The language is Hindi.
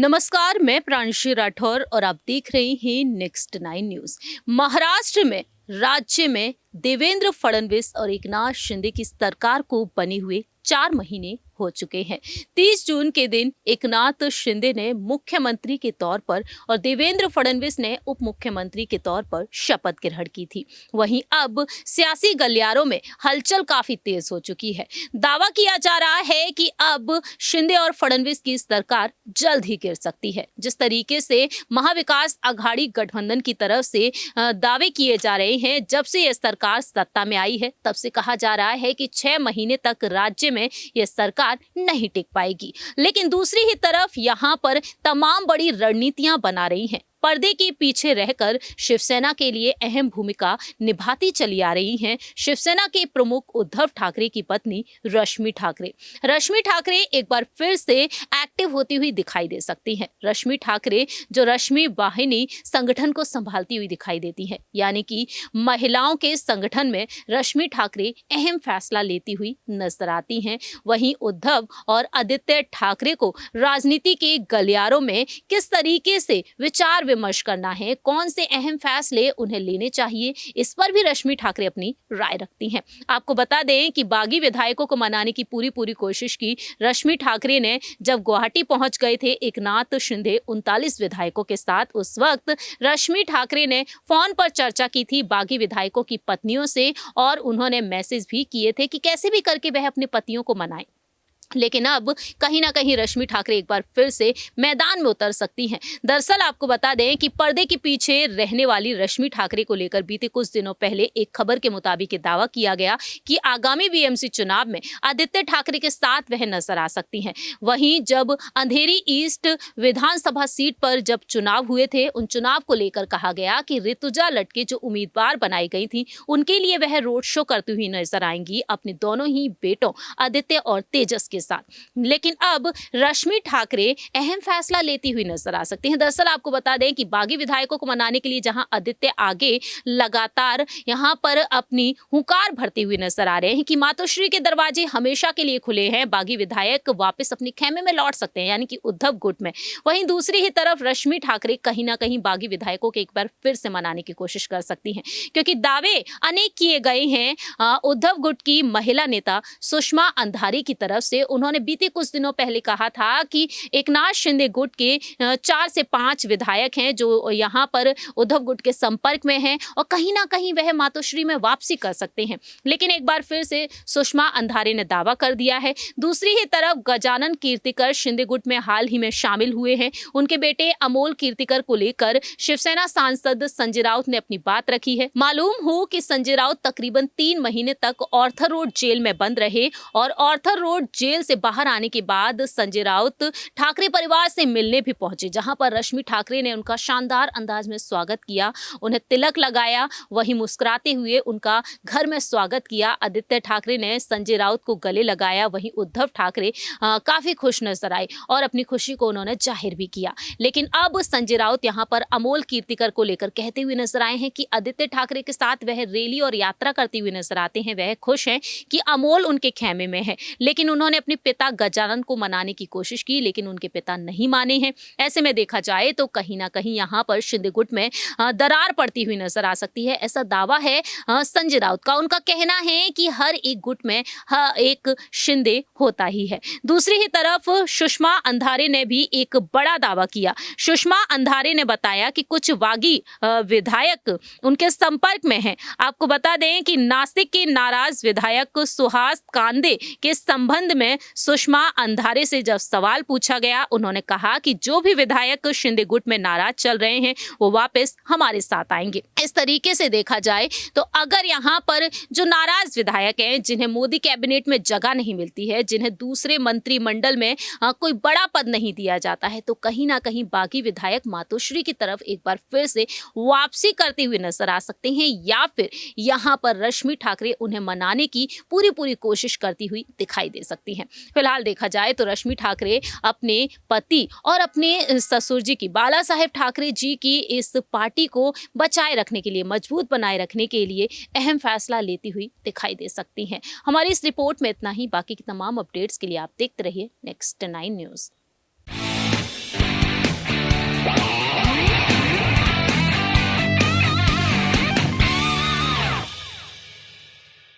नमस्कार, मैं प्रांशी राठौर और आप देख रहे हैं नेक्स्ट 9 न्यूज। महाराष्ट्र में राज्य में देवेंद्र फडणवीस और एकनाथ शिंदे की सरकार को बने हुए 4 महीने हो चुके हैं। 30 जून के दिन एकनाथ शिंदे ने मुख्यमंत्री के तौर पर और देवेंद्र फडणवीस ने उप मुख्यमंत्री के तौर पर शपथ ग्रहण की थी। वहीं अब सियासी गलियारों में हलचल काफी तेज हो चुकी है। दावा किया जा रहा है कि अब शिंदे और फडणवीस की सरकार जल्द ही गिर सकती है। जिस तरीके से महाविकास आघाड़ी गठबंधन की तरफ से दावे किए जा रहे हैं, जब से यह सरकार सत्ता में आई है तब से कहा जा रहा है कि 6 महीने तक राज्य में यह सरकार नहीं टिक पाएगी। लेकिन दूसरी ही तरफ यहां पर तमाम बड़ी रणनीतियां बना रही हैं। पर्दे के पीछे रहकर शिवसेना के लिए अहम भूमिका निभाती चली आ रही हैं शिवसेना के प्रमुख उद्धव ठाकरे की पत्नी रश्मि ठाकरे। रश्मि ठाकरे एक बार फिर से एक्टिव होती हुई दिखाई दे सकती हैं। रश्मि ठाकरे जो रश्मि वाहिनी संगठन को संभालती हुई दिखाई देती है, यानी कि महिलाओं के संगठन में रश्मि ठाकरे अहम फैसला लेती हुई नजर आती हैं। वहीं उद्धव और आदित्य ठाकरे को राजनीति के गलियारों में किस तरीके से विचार विमर्श करना है, कौन से अहम फैसले उन्हें लेने चाहिए, इस पर भी रश्मि ठाकरे अपनी राय रखती हैं। आपको बता दें कि बागी विधायकों को मनाने की पूरी कोशिश की रश्मि ठाकरे ने। जब गुवाहाटी पहुंच गए थे एकनाथ शिंदे 39 विधायकों के साथ, उस वक्त रश्मि ठाकरे ने फोन पर चर्चा की थी बागी विधायकों की पत्नियों से और उन्होंने मैसेज भी किए थे कि कैसे भी करके वह अपनी पतियों को मनाएं। लेकिन अब कहीं ना कहीं रश्मि ठाकरे एक बार फिर से मैदान में उतर सकती हैं। दरअसल आपको बता दें कि पर्दे के पीछे रहने वाली रश्मि ठाकरे को लेकर बीते कुछ दिनों पहले एक खबर के मुताबिक ये दावा किया गया कि आगामी बीएमसी चुनाव में आदित्य ठाकरे के साथ वह नजर आ सकती हैं। वहीं जब अंधेरी ईस्ट विधानसभा सीट पर जब चुनाव हुए थे, उन चुनाव को लेकर कहा गया कि ऋतुजा लटके जो उम्मीदवार बनाई गई थी, उनके लिए वह रोड शो करती हुई नजर आएंगी अपने दोनों ही बेटों आदित्य और तेजस के साथ। लेकिन अब रश्मि ठाकरे अहम फैसला लेती हुई नजर आ सकती हैं। दरअसल आपको बता दें कि बागी विधायकों को मनाने के लिए जहां आदित्य आगे लगातार यहां पर अपनी हुंकार भरते हुए नजर आ रहे हैं कि मातोश्री के दरवाजे हमेशा के लिए खुले हैं, बागी विधायक वापस अपने खेमे में लौट सकते हैं, यानी कि उद्धव गुट में। वहीं दूसरी ही तरफ रश्मि ठाकरे कहीं ना कहीं बागी विधायकों के एक बार फिर से मनाने की कोशिश कर सकती हैं, क्योंकि दावे अनेक किए गए हैं उद्धव गुट की महिला नेता सुषमा अंधारी की तरफ से। उन्होंने बीते कुछ दिनों पहले कहा था कि एकनाथ शिंदे गुट के 4 से 5 विधायक हैं जो यहाँ पर उद्धव गुट के संपर्क में हैं और कहीं ना कहीं वह मातोश्री में वापसी कर सकते हैं। लेकिन एक बार फिर से सुषमा अंधारे ने दावा कर दिया है। दूसरी ही तरफ गजानन कीर्तिकर शिंदे गुट में हाल ही में शामिल हुए हैं। उनके बेटे अमोल कीर्तिकर को लेकर शिवसेना सांसद संजय राउत ने अपनी बात रखी है। मालूम हो कि संजय राउत तकरीबन 3 महीने तक ऑर्थर रोड जेल में बंद रहे और ऑर्थर रोड जेल से बाहर आने के बाद संजय राउत ठाकरे परिवार से मिलने भी पहुंचे, जहां पर रश्मि ठाकरे ने उनका शानदार अंदाज में स्वागत किया, उन्हें तिलक लगाया, वहीं मुस्कुराते हुए उनका घर में स्वागत किया। आदित्य ठाकरे ने संजय राउत को गले लगाया, वहीं उद्धव ठाकरे काफी खुश नजर आए और अपनी खुशी को उन्होंने जाहिर भी किया। लेकिन अब संजय राउत यहां पर अमोल कीर्तिकर को लेकर कहते हुए नजर आए हैं कि आदित्य ठाकरे के साथ वह रैली और यात्रा करते हुए नजर आते हैं। वह खुश हैं कि अमोल उनके खेमे में है, लेकिन उन्होंने अपने पिता गजानन को मनाने की कोशिश की, लेकिन उनके पिता नहीं माने हैं। ऐसे में देखा जाए तो कहीं ना कहीं यहाँ पर शिंदे गुट में दरार पड़ती हुई नजर आ सकती है, ऐसा दावा है संजय राउत का। उनका कहना है कि हर एक गुट में एक शिंदे होता ही है। दूसरी ही तरफ सुषमा अंधारे ने भी एक बड़ा दावा किया। सुषमा अंधारे ने बताया कि कुछ बागी विधायक उनके संपर्क में हैं। आपको बता दें कि नासिक के नाराज विधायक सुहास कांदे के संबंध में सुषमा अंधारे से जब सवाल पूछा गया, उन्होंने कहा कि जो भी विधायक शिंदे गुट में नाराज चल रहे हैं वो वापस हमारे साथ आएंगे। इस तरीके से देखा जाए तो अगर यहाँ पर जो नाराज विधायक हैं, जिन्हें मोदी कैबिनेट में जगह नहीं मिलती है, जिन्हें दूसरे मंत्रिमंडल में कोई बड़ा पद नहीं दिया जाता है, तो कहीं ना कहीं बागी विधायक मातोश्री की तरफ एक बार फिर से वापसी करते हुए नजर आ सकते हैं, या फिर यहाँ पर रश्मि ठाकरे उन्हें मनाने की पूरी कोशिश करती हुई दिखाई दे सकती हैं। फिलहाल देखा जाए तो रश्मि ठाकरे अपने पति और अपने ससुर जी की, बाला साहेब ठाकरे जी की इस पार्टी को बचाए रखने के लिए, मजबूत बनाए रखने के लिए अहम फैसला लेती हुई दिखाई दे सकती हैं। हमारी इस रिपोर्ट में इतना ही। बाकी की तमाम अपडेट्स के लिए आप देखते रहिए नेक्स्ट 9 न्यूज़।